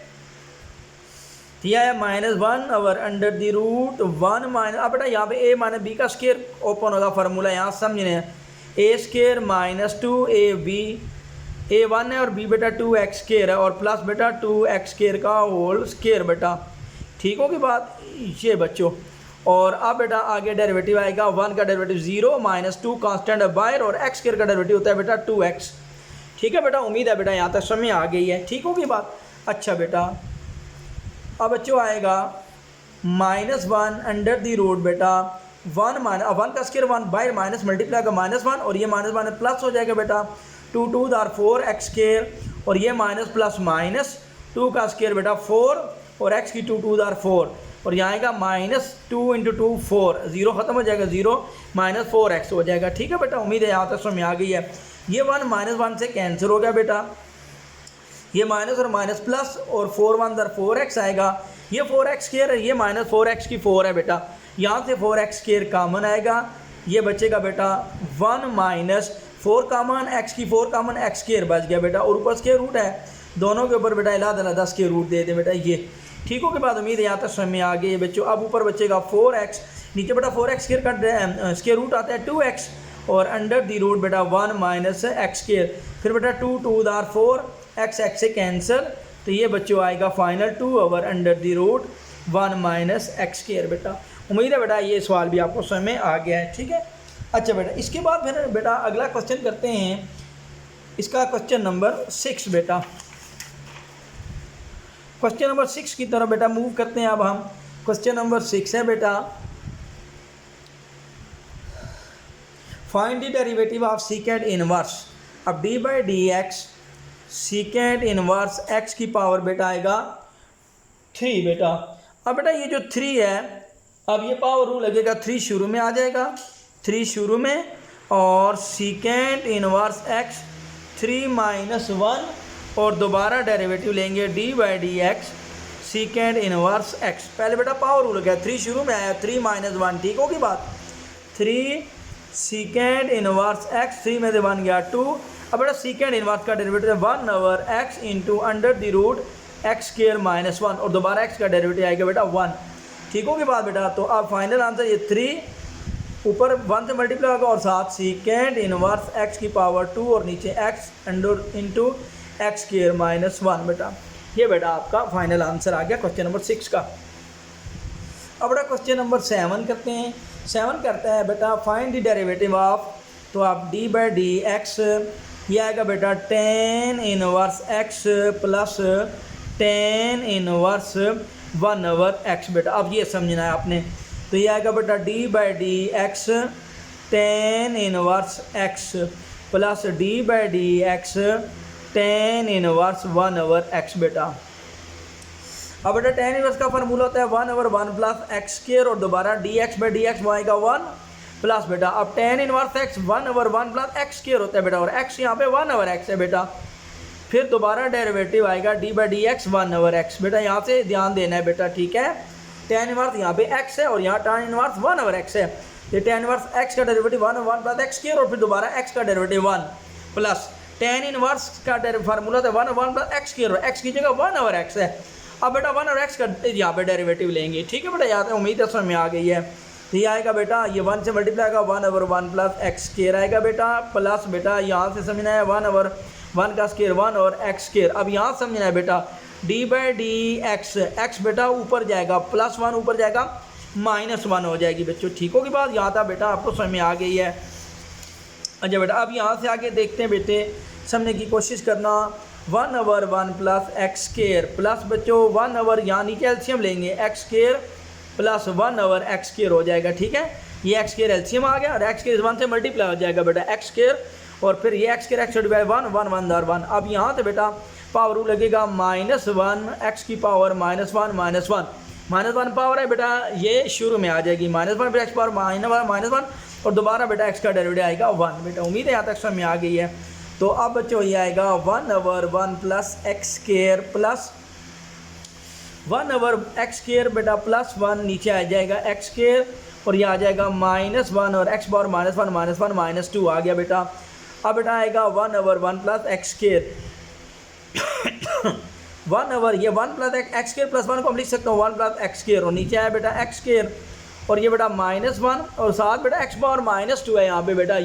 यह है -1 over under the root 1 minus, अब बेटा यहाँ पे ए माइनस बी का स्क्वायर ओपन होगा फार्मूला, यहाँ समझने हैं a square minus 2 a b, a 1 है और बी बेटा 2 एक्स स्क्वायर है, और प्लस बेटा 2 एक्स स्क्वायर का होल स्क्वायर बेटा, ठीक होगी बात ये बच्चों। और अब बेटा आगे डेरिवेटिव आएगा 1 का डेरिवेटिव 0 माइनस 2 कांस्टेंट है बाहर, और एक्स स्क्वायर का डेरिवेटिव होता है बेटा 2x, ठीक है बेटा, उम्मीद है बेटा यहाँ तक समझ आ गई है, ठीक होगी बात। अच्छा बेटा, अब बच्चों आएगा -1 अंडर दी रूट बेटा 1 का स्क्वायर 1 बाय माइनस मल्टीप्लाई का -1 और ये -1 प्लस हो जाएगा बेटा 2 2 4 एक्स स्क्वायर और ये माइनस प्लस माइनस 2 का स्क्वायर बेटा 4 और x की 2 2 4 और यहाँ आएगा -2 × 2 4, 0 ख़त्म हो जाएगा, 0 -4x हो जाएगा। ठीक है बेटा, उम्मीद है यहाँ तक समझ आ गई है। ये 1 -1 से कैंसिल हो गया बेटा, ये माइनस और माइनस प्लस और 4 1 4x आएगा, ये 4x स्क्वायर है, ये -4x की 4 है बेटा, यहाँ से 4x स्क्वायर कॉमन आएगा, ये बचेगा बेटा 1 - 4 कॉमन, x की 4 कॉमन, x स्क्वायर बच गया बेटा और ऊपर स्क्वायर रूट है, दोनों के ऊपर बेटा अलग-अलग स्क्वायर रूट दे दें बेटा ये। ठीक हो के बाद उम्मीद है यहाँ तक समझ में आ गई है बच्चों। अब ऊपर बचेगा 4x, नीचे बेटा 4x स्क्वायर का स्क्वायर रूट आता है 2x और अंडर दी रूट बेटा 1 - x स्क्वायर, फिर बेटा 2 2 4 x से कैंसिल, तो ये बच्चों आएगा final 2 over under the root 1 - x square बेटा। उम्मीद है बेटा ये सवाल भी आपको समझ में आ गया है। ठीक है, अच्छा बेटा, इसके बाद फिर बेटा अगला क्वेश्चन करते हैं, इसका क्वेश्चन नंबर 6 बेटा। क्वेश्चन नंबर 6 की तरफ बेटा मूव करते हैं। अब हम क्वेश्चन नंबर 6 है बेटा, find the derivative of सीकेंड inverse. अब d/dx सीकेंड इनवर्स x की पावर बेटा आएगा 3 बेटा। अब बेटा ये जो 3 है, अब ये पावर रूल लगेगा 3 शुरू में आ जाएगा, 3 शुरू में, और सीकेंड इनवर्स x 3 - 1 और दोबारा डेरिवेटिव लेंगे d/dx सीकेंड इनवर्स x। पहले बेटा पावर रूल गया, 3 शुरू में आया, 3 - 1, ठीक होगी बात। 3 सीकेंड इनवर्स x, 3 में से 1 गया 2। अब बेटा सीकेंड इनवर्स का derivative 1 over x into under the root x square -1 और दोबारा x का डेरिवेटिव आएगा बेटा 1, ठीक होगी बात बेटा। तो अब फाइनल आंसर ये 3 ऊपर 1 से मल्टीप्लाई होगा और साथ सीकेंड इनवर्स x की पावर 2 और नीचे x under into x square -1 बेटा। ये बेटा आपका फाइनल आंसर आ गया क्वेश्चन नंबर 6 का। अब बेटा क्वेश्चन नंबर 7 करते हैं। 7 करता है बेटा फाइंड द डेरिवेटिव ऑफ, तो आप d/dx ये आएगा बेटा tan inverse x plus tan inverse 1 over x बेटा। अब ये समझना है आपने, तो ये आएगा बेटा d/dx tan inverse x plus d/dx tan inverse 1 over x बेटा। अब बेटा tan इनवर्स का फार्मूला होता है 1 ओवर 1 प्लस x स्क्वायर और दोबारा dx/dx वो आएगा 1 प्लस बेटा, अब tan inverse x 1 over 1 plus x square होता है बेटा और x यहाँ पे 1 ओवर x है बेटा। फिर दोबारा डेरिवेटिव आएगा d/dx 1 ओवर x बेटा, यहाँ से ध्यान देना है बेटा, ठीक है। tan इनवर्स यहाँ पे x है और यहाँ tan इनवर्स 1 ओवर x है, ये tan इनवर्स x का derivative 1 over 1 plus x square और फिर दोबारा x का डेरिवेटिव 1 प्लस tan इनवर्स का फार्मूला था 1 over 1 plus x square, x की जगह 1 ओवर x है। अब बेटा 1 और x का यहाँ पे डेरिवेटिव लेंगे, ठीक है बेटा। यहाँ पे उम्मीद है समझ में आ गई है। तो ये आएगा बेटा, ये 1 से मल्टीप्लाई का 1 ओवर 1 प्लस x स्क्वायर आएगा बेटा, प्लस बेटा यहाँ से समझना है 1 ओवर 1 का स्क्वायर 1 और x स्क्वायर। अब यहाँ समझना है बेटा d/dx x बेटा ऊपर जाएगा +1 ऊपर जाएगा -1 हो जाएगी बच्चों, ठीक होगी बात। यहाँ तक बेटा आपको समझ में आ गई है। अच्छा बेटा, अब यहाँ से आगे देखते हैं बेटे, समझने की कोशिश करना। 1 over 1 plus x square plus बच्चों 1 ओवर यहाँ नीचे एलसीएम लेंगे x square plus 1 over x square हो जाएगा, ठीक है। ये x स्क्वायर एलसीएम आ गया और x स्क्वायर 1 से मल्टीप्लाई हो जाएगा बेटा x स्क्वायर और फिर ये x स्क्वायर x डिवाइड 1 1 1 और 1। अब यहाँ से बेटा पावर रूल लगेगा -1 x की पावर -1 पावर है बेटा, ये शुरू में आ जाएगी -1 फिर x पावर -1 और दोबारा बेटा x का डेरिवेटिव आएगा 1 बेटा। उम्मीद है यहाँ तक समझ में आ गई है। तो अब बच्चों ये आएगा 1 over 1 plus x square plus 1 over x square बेटा प्लस 1 नीचे आ जाएगा x स्क्वायर और ये आ जाएगा -1 और x पावर -1 -2 आ गया बेटा। अब बेटा आएगा 1 over 1 plus x square 1 over ये 1 प्लस x स्क्वायर प्लस 1 को हम लिख सकते हैं 1 प्लस x स्क्वायर और नीचे आया बेटा x स्क्वायर और ये बेटा -1 और साथ बेटा x पावर -2 है यहाँ पे बेटा,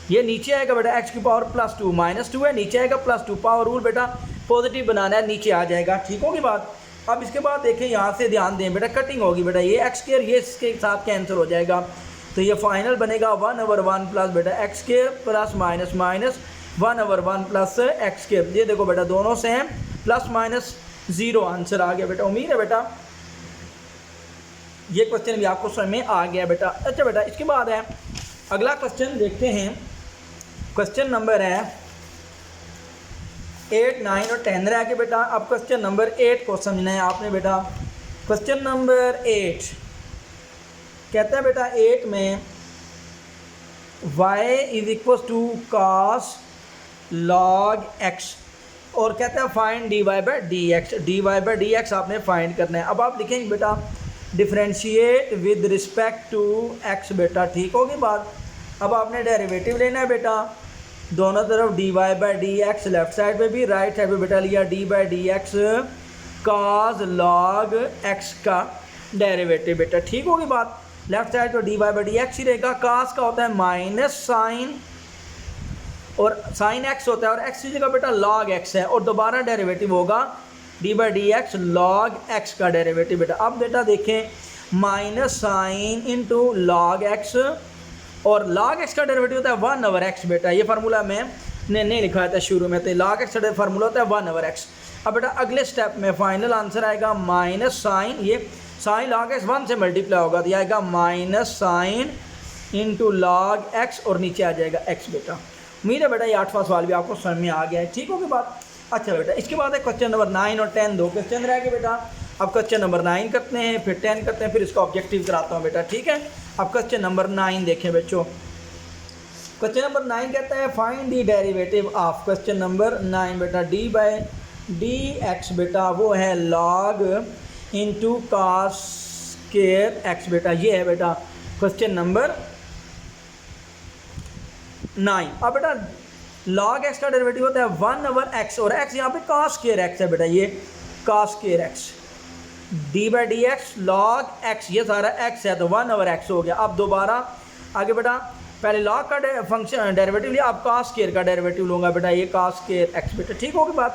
ये नीचे आएगा बेटा x की पावर +2 -2 है, नीचे आएगा +2। पावर रूल बेटा पॉजिटिव बनाना है, नीचे आ जाएगा, ठीक होगी बात। अब इसके बाद देखें, यहाँ से ध्यान दें बेटा, कटिंग होगी बेटा, ये x स्क्वायर ये इसके साथ कैंसिल हो जाएगा, तो ये फाइनल बनेगा 1 ओवर 1 प्लस बेटा x square plus minus 1/1 plus x square. ये देखो बेटा दोनों सेम, प्लस माइनस 0 आंसर आ गया बेटा। उम्मीद है बेटा ये क्वेश्चन भी आपको समझ में आ गया बेटा। अच्छा बेटा इसके बाद है अगला क्वेश्चन देखते हैं। क्वेश्चन नंबर है 8, 9 और 10 रह गए बेटा। अब क्वेश्चन नंबर 8 को समझना है आपने बेटा। क्वेश्चन नंबर 8 कहता है बेटा 8 में y is equal to cos log x और कहता है find dy by d x आपने फाइंड करना है। अब आप लिखेंगे बेटा differentiate with respect to x बेटा, ठीक होगी बात। अब आपने डेरिवेटिव लेना है बेटा, दोनों तरफ dy by d x, left side पे भी राइट साइड पे बेटा लिया d by d x cos log x का डेरिवेटिव बेटा, ठीक होगी बात। लेफ्ट साइड तो dy बाई डी एक्स ही रहेगा। cos का होता है माइनस साइन और साइन x होता है और x की जगह बेटा log x है और दोबारा डेरिवेटिव होगा d by d x log x का डेरिवेटिव बेटा। अब बेटा देखें minus sine into log x और log x का डेरिवेटिव होता है 1/x बेटा। ये फार्मूला मैंने नहीं लिखा था शुरू में, तो log x का फार्मूला होता है 1/x। अब बेटा अगले स्टेप में फाइनल आंसर आएगा माइनस साइन, ये साइन log x 1 से मल्टीप्लाई होगा तो ये आएगा minus sine into log x और नीचे आ जाएगा x बेटा। उम्मीद है बेटा ये 8वां सवाल भी आपको समझ में आ गया है, ठीक होगी बात। अच्छा बेटा इसके बाद है क्वेश्चन नंबर 9 और 10, 2 क्वेश्चन रह गए बेटा। अब क्वेश्चन नंबर 9 करते हैं, फिर 10 करते हैं, फिर इसका ऑब्जेक्टिव कराता हूँ बेटा, ठीक है। अब क्वेश्चन नंबर 9 देखें बच्चों। क्वेश्चन नंबर 9 कहता है find the derivative of, question number 9 बेटा d बाई डी एक्स बेटा वो है log into cos square x बेटा। ये है बेटा क्वेश्चन नंबर 9। अब बेटा log x का डेरिवेटिव होता है 1/x और x यहाँ पे cos स्क्वायर x है बेटा, ये cos square x d by d x log x, ये सारा x है तो 1/x हो गया। अब दोबारा आगे बेटा पहले log का फंक्शन डेरिवेटिव लिया, अब cos स्क्वायर का डेरिवेटिव लूँगा बेटा, ये cos स्क्वायर x बेटा, ठीक होगी बात।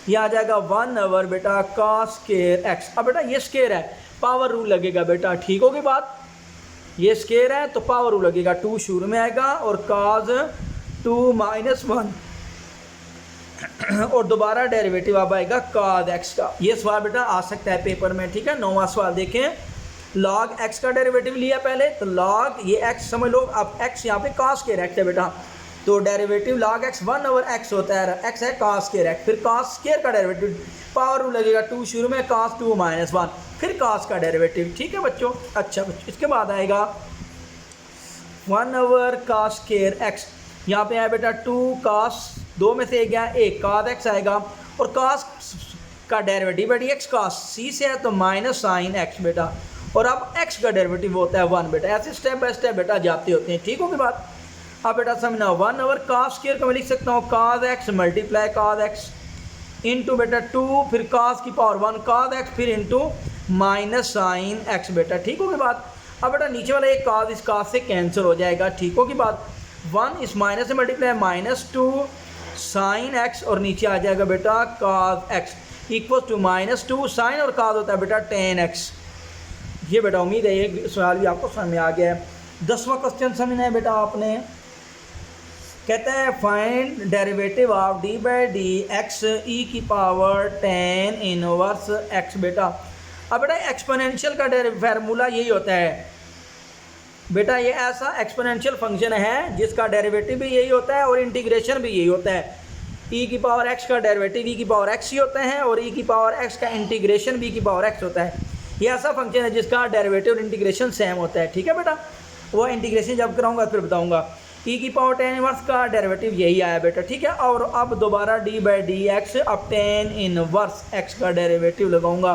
ये आ जाएगा 1/ बेटा cos स्क्वायर x। अब बेटा ये स्क्वायर है, पावर रूल लगेगा बेटा, ठीक होगी बात। ये स्क्वायर है तो पावर रूल लगेगा, 2 शुरू में आएगा और cos 2 माइनस 1 और दोबारा डेरिवेटिव अब आएगा cos x का। ये सवाल बेटा आ सकता है पेपर में, ठीक है। 9वां सवाल देखें, log x का डेरिवेटिव लिया पहले तो log ये x समझ लो, अब x यहाँ पे cos स्क्वायर x है बेटा, तो डेरिवेटिव log x 1/x होता है, x है cos स्क्वायर x, फिर cos स्क्वायर का डेरिवेटिव पावर रूल लगेगा, 2 शुरू में cos 2 माइनस 1 फिर cos का डेरिवेटिव, ठीक है बच्चों। अच्छा बच्चों इसके बाद आएगा 1/cos स्क्वायर x, यहाँ पे है बेटा 2 cos, 2 में से गया 1 cos x आएगा और cos का डेरिवेटिव बेटा x cos c से है तो माइनस साइन x बेटा और अब x का डेरिवेटिव होता है 1 बेटा। ऐसे स्टेप बाय स्टेप बेटा जाते होते हैं, ठीक होगी बात। अब बेटा समझना 1/cos स्क्वायर को मैं लिख सकता हूँ cos x multiply cos x into बेटा 2 फिर cos की पावर 1 cos x फिर इंटू माइनस साइन x बेटा, ठीक होगी बात। अब बेटा नीचे वाला एक cos इस cos से कैंसिल हो जाएगा, ठीक होगी बात। 1 इस माइनस से मल्टीप्लाई -2 साइन x और नीचे आ जाएगा बेटा cos x equal to -2 sine और cos होता है बेटा tan x। ये बेटा उम्मीद है ये सवाल भी आपको समझ में आ गया है। 10वां क्वेश्चन समझना है बेटा आपने, कहता है find derivative of d by d x e की पावर tan इनवर्स x बेटा। अब बेटा एक्सपोनेंशियल का फार्मूला यही होता है बेटा, ये ऐसा एक्सपोनेंशियल फंक्शन है जिसका डेरिवेटिव भी यही होता है और इंटीग्रेशन भी यही होता है। e की पावर x का डेरिवेटिव e की पावर x ही होता है और e की पावर x का इंटीग्रेशन भी e की पावर x होता है। ये ऐसा फंक्शन है जिसका डेरिवेटिव और इंटीग्रेशन सेम होता है, ठीक है बेटा। वो इंटीग्रेशन जब कराऊंगा फिर बताऊंगा। e की पावर tan इनवर्स का डेरिवेटिव यही आया बेटा, ठीक है। और अब दोबारा d बाई डी एक्स, अब tan इनवर्स x का डेरिवेटिव लगाऊंगा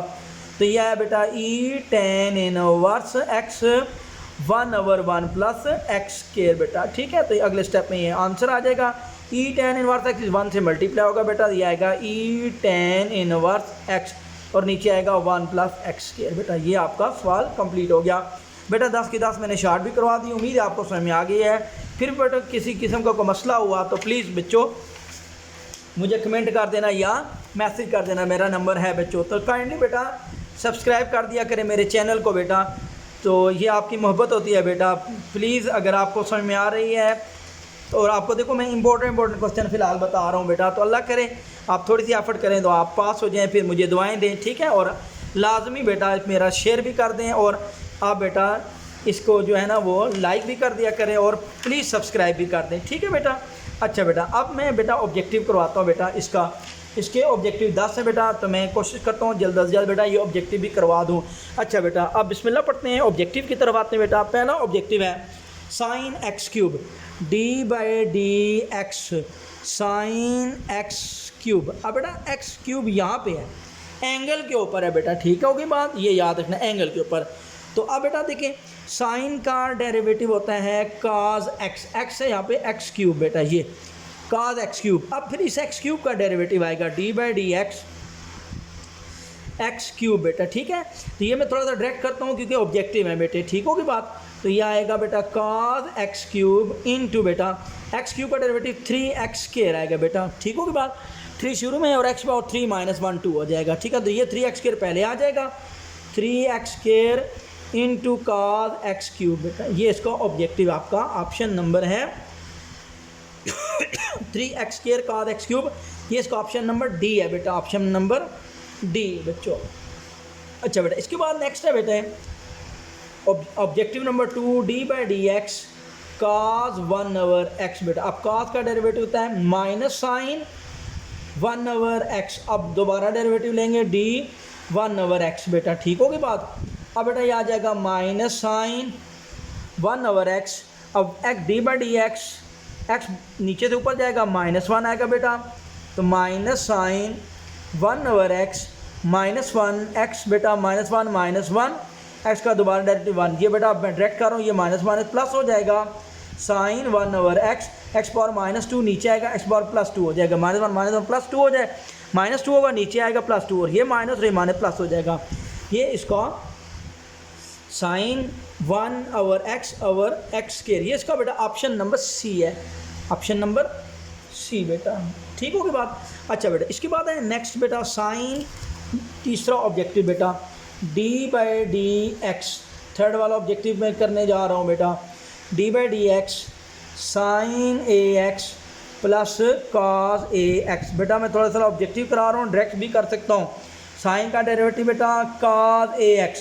तो यह है बेटा e tan inverse x 1/1 plus x square बेटा, ठीक है। तो अगले स्टेप में ये आंसर आ जाएगा e tan इनवर्स x 1 से मल्टीप्लाई होगा बेटा, ये आएगा e tan इनवर्स x और नीचे आएगा 1 प्लस x स्क्वायर बेटा। ये आपका सवाल कंप्लीट हो गया बेटा। 10 की 10 मैंने शार्ट भी करवा दी, उम्मीद है आपको समझ में आ गई है। फिर बेटा किसी किस्म का कोई मसला हुआ तो प्लीज़ बच्चों मुझे कमेंट कर देना या मैसेज कर देना, मेरा नंबर है बच्चों। तो काइंडली बेटा सब्सक्राइब कर दिया करें मेरे चैनल को बेटा, तो ये आपकी मोहब्बत होती है बेटा। प्लीज़ अगर आपको समझ में आ रही है तो और आपको देखो मैं इंपॉर्टेंट क्वेश्चन फ़िलहाल बता रहा हूँ बेटा, तो अल्लाह करे आप थोड़ी सी एफर्ट करें तो आप पास हो जाएं, फिर मुझे दुआएं दें, ठीक है। और लाजमी बेटा मेरा शेयर भी कर दें, और आप बेटा इसको जो है ना वो लाइक भी कर दिया करें, और प्लीज़ सब्सक्राइब भी कर दें, ठीक है बेटा। अच्छा बेटा, अब मैं बेटा ऑब्जेक्टिव करवाता हूँ बेटा इसके ऑब्जेक्टिव 10 है बेटा, तो मैं कोशिश करता हूँ जल्द से जल्द बेटा ये ऑब्जेक्टिव भी करवा दूँ। अच्छा बेटा, अब बिस्मिल्लाह पढ़ते हैं, ऑब्जेक्टिव की तरफ आते हैं बेटा। पहला ऑब्जेक्टिव है sine x cube, D by d x sine x cube. अब बेटा एक्स क्यूब यहाँ पे है, एंगल के ऊपर है बेटा, ठीक होगी बात, ये याद रखना एंगल के ऊपर। तो अब बेटा देखें, साइन का डेरिवेटिव होता है काज एक्स, एक्स है यहाँ पे एक्स क्यूब बेटा, ये काज एक्स क्यूब। अब फिर इस एक्स क्यूब का डेरिवेटिव आएगा d by d x cube बेटा, ठीक है। तो ये मैं थोड़ा सा डायरेक्ट करता हूँ क्योंकि ऑब्जेक्टिव है बेटे, ठीक होगी बात। तो ये आएगा बेटा काज एक्स क्यूब इनटू बेटा एक्स क्यूब का डेरिवेटिव 3x स्क्वायर आएगा बेटा, ठीक होगी बात। 3 शुरू में और x पावर 3 माइनस 1 2 हो जाएगा, ठीक है। तो ये 3x स्क्वायर पहले आ जाएगा, 3x स्क्वायर इनटू काज एक्स क्यूब बेटा, ये इसका ऑब्जेक्टिव आपका ऑप्शन नंबर है 3x स्क्वायर काज एक्स क्यूब, ये इसका ऑप्शन नंबर डी है बेटा, ऑप्शन नंबर डी बच्चों। अच्छा बेटा, इसके बाद नेक्स्ट है बेटा objective number 2 D by d x cause 1 over x बेटा। अब काज का डेरिवेटिव होता है माइनस साइन 1 ओवर एक्स, अब दोबारा डेरिवेटिव लेंगे डी 1 ओवर एक्स बेटा, ठीक होगी बात। अब बेटा ये आ जाएगा माइनस साइन 1 ओवर एक्स, अब x d by d x, x नीचे से ऊपर जाएगा माइनस 1 आएगा बेटा, तो minus sine 1 over x minus 1 x बेटा, माइनस 1 माइनस 1 एक्स का दोबारा डेरिवेटिव 1, ये बेटा मैं डायरेक्ट कर रहा हूँ, ये माइनस माइनस प्लस हो जाएगा, sine 1 over x, x power minus 2 नीचे आएगा, एक्स पावर प्लस 2 हो जाएगा, माइनस 1 माइनस 1 प्लस 2 हो जाए, माइनस 2 होगा नीचे आएगा प्लस 2, और ये माइनस और ये माइनस प्लस हो जाएगा। ये इसका साइन 1 ओवर एक्स स्क्वायर, ये इसका बेटा ऑप्शन नंबर सी है, ऑप्शन नंबर सी बेटा, ठीक होगी बात। अच्छा बेटा, इसके बाद है नेक्स्ट बेटा साइन, तीसरा ऑब्जेक्टिव बेटा d by d x, third वाला ऑब्जेक्टिव मैं करने जा रहा हूँ बेटा, d by d x sine a x plus cos a x बेटा। मैं थोड़ा सा ऑब्जेक्टिव करा रहा हूँ, डायरेक्ट भी कर सकता हूँ। साइन का डेरिवेटिव बेटा कॉस ए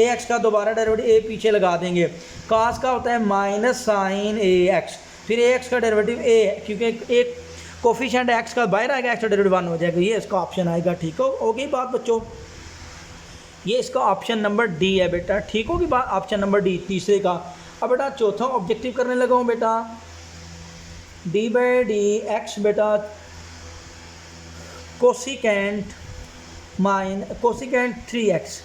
एक्स का दोबारा डेरिवेटिव ए पीछे लगा देंगे, कॉस का होता है माइनस साइन ए एक्स, फिर ए एक्स का डेरिवेटिव ए, क्योंकि एक कोफिशिएंट एक्स का बाहर आएगा, एक्स का डेरिवेटिव 1 हो जाएगा, ये इसका ऑप्शन आएगा, ठीक हो गई बात बच्चों। ये इसका ऑप्शन नंबर डी है बेटा, ठीक होगी बात, ऑप्शन नंबर डी तीसरे का। अब बेटा चौथा ऑब्जेक्टिव करने लगा हूँ बेटा, डी बाई डी एक्स बेटा कोसिकेंट कोसिकेंट 3x,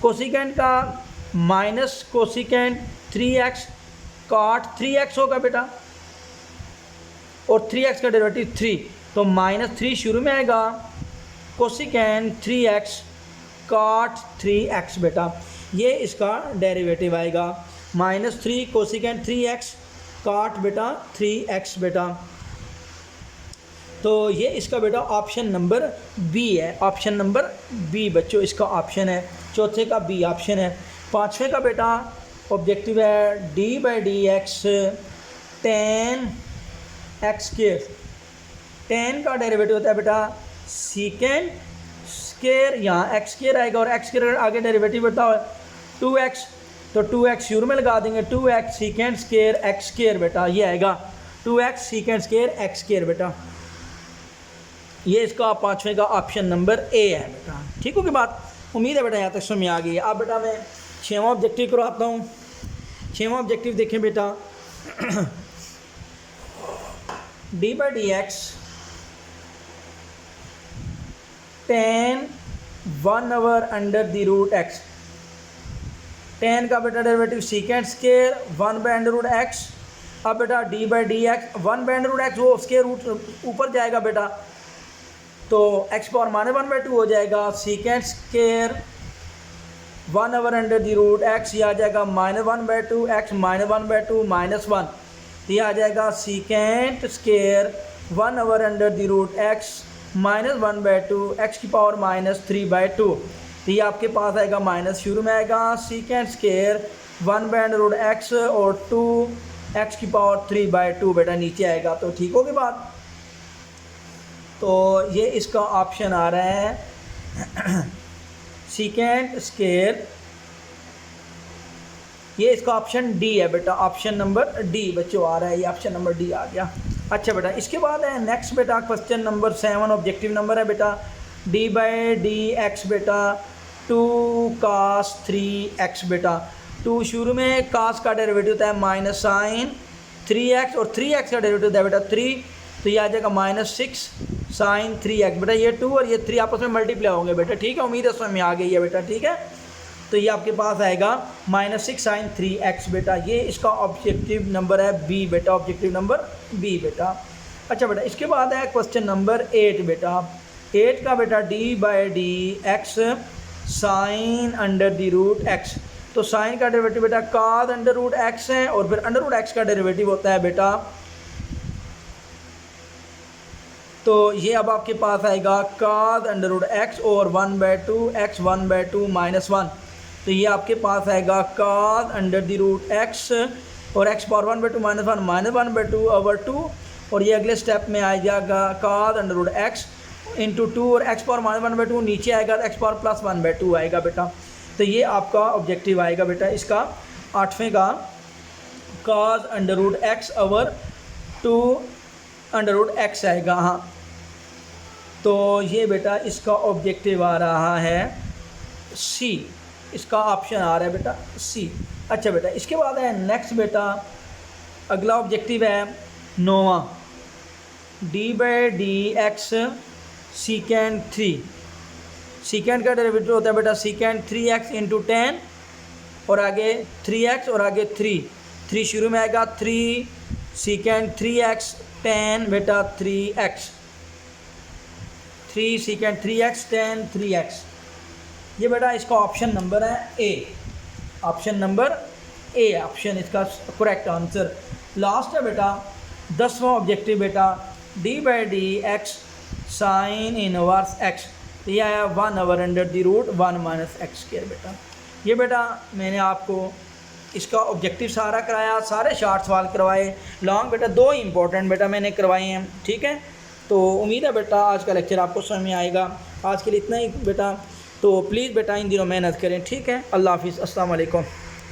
कोसिकेंट का माइनस कोसिकेंट 3x काट 3x होगा बेटा, और 3x का डेरिवेटिव 3, तो माइनस 3 शुरू में आएगा, कोसिकेंट 3x काट 3x बेटा, ये इसका डेरिवेटिव आएगा, माइनस 3 कोसिकेंट 3x काट बेटा 3x बेटा। तो ये इसका बेटा ऑप्शन नंबर बी है, ऑप्शन नंबर बी बच्चों इसका ऑप्शन है, चौथे का बी ऑप्शन है। पाँचवें का बेटा ऑब्जेक्टिव है d by d x ten x square, ten का डेरिवेटिव होता है बेटा सीकेंट स्क्वायर, यहाँ एक्स स्क्वायर आएगा, और एक्स स्क्वायर आगे डेरिवेटिव बेटा 2x, तो 2x शुरू में लगा देंगे, 2x secant square x square बेटा, ये आएगा 2x secant square x square बेटा, ये इसका पाँचवें का ऑप्शन नंबर ए है बेटा, ठीक होगी बात। उम्मीद है बेटा यहाँ तक समझ आ गई है। अब बेटा मैं छठवां ऑब्जेक्टिव करवाता हूँ। छठवां ऑब्जेक्टिव देखें बेटा, d by d x tan 1 over under the root x, tan का बेटा derivative secant square 1 by under root x. अब बेटा d by d x 1 by under root x, वो स्क्वायर रूट ऊपर जाएगा बेटा, तो एक्स पावर माइनस 1 बाई 2 हो जाएगा, secant square 1 over under the root x, ये आ जाएगा minus 1 by 2 x minus 1 by 2 minus 1, तो ये आ जाएगा secant square 1 over under the root x minus 1 by 2 x की पावर माइनस 3 बाई 2, तो ये आपके पास आएगा माइनस शुरू में आएगा, secant square 1 by under root x और 2 एक्स की पावर 3/2 बेटा नीचे आएगा। तो ठीक होगी बात। तो ये इसका ऑप्शन आ रहा है सेकेंड स्केयर, ये इसका ऑप्शन डी है बेटा, ऑप्शन नंबर डी बच्चों आ रहा है, ये ऑप्शन नंबर डी आ गया। अच्छा बेटा इसके बाद है नेक्स्ट बेटा क्वेश्चन नंबर 7, ऑब्जेक्टिव नंबर है बेटा d/dx बेटा 2 cos 3x बेटा। 2 शुरू में cos का डेरिवेटिव होता है माइनस साइन 3x और 3x का डेरिवेटिव होता है बेटा 3, तो ये आ जाएगा -6 साइन 3x बेटा। ये 2 और ये 3 आपस में मल्टीप्लाई होंगे बेटा, ठीक है। उम्मीद है समझ में आ गई है बेटा, ठीक है। तो ये आपके पास आएगा -6 साइन 3x बेटा। ये इसका ऑब्जेक्टिव नंबर है बी बेटा, ऑब्जेक्टिव नंबर बी बेटा। अच्छा बेटा इसके बाद है क्वेश्चन नंबर 8 बेटा। 8 का बेटा d/dx साइन √x, तो साइन का डेरिवेटिव बेटा cos √x है और फिर √x का डेरिवेटिव होता है बेटा, तो ये अब आपके पास आएगा cos √x और 1/2 x 1/2 -1, तो ये आपके पास आएगा cos √x और x पावर 1/2 -1 1/2/2 और ये अगले स्टेप में आ जाएगा cos √x इंटू 2 और x पावर -1/2 नीचे आएगा तो x पावर प्लस 1/2 आएगा बेटा। तो ये आपका ऑब्जेक्टिव आएगा बेटा इसका 8वें का cos √x ओवर 2 √x आएगा। हाँ तो ये बेटा इसका ऑब्जेक्टिव आ रहा है सी, इसका ऑप्शन आ रहा है बेटा सी। अच्छा बेटा इसके बाद है नेक्स्ट बेटा अगला ऑब्जेक्टिव है 9वां d/dx सेकेंड 3, सेकेंड का डेरिवेटिव होता है बेटा सेकेंड 3x इंटू 10 और आगे 3x और आगे 3 शुरू में आएगा 3 सेकेंड 3x 10 बेटा 3x 3 सेकेंड 3x 10 3x। ये बेटा इसका ऑप्शन नंबर है ए, ऑप्शन नंबर ए ऑप्शन इसका करेक्ट आंसर। लास्ट है बेटा 10वां ऑब्जेक्टिव बेटा d/dx साइन इनवर्स x, तो ये आया 1/√1 - x² बेटा। ये बेटा मैंने आपको इसका ऑब्जेक्टिव सारा कराया, सारे शॉर्ट सवाल करवाए, लॉन्ग बेटा 2 इंपॉर्टेंट बेटा मैंने करवाए हैं, ठीक है। तो उम्मीद है बेटा आज का लेक्चर आपको समझ में आएगा। आज के लिए इतना ही बेटा, तो प्लीज़ बेटा इन दिनों मेहनत करें, ठीक है। अल्लाह हाफिज़, अस्सलाम वालेकुम।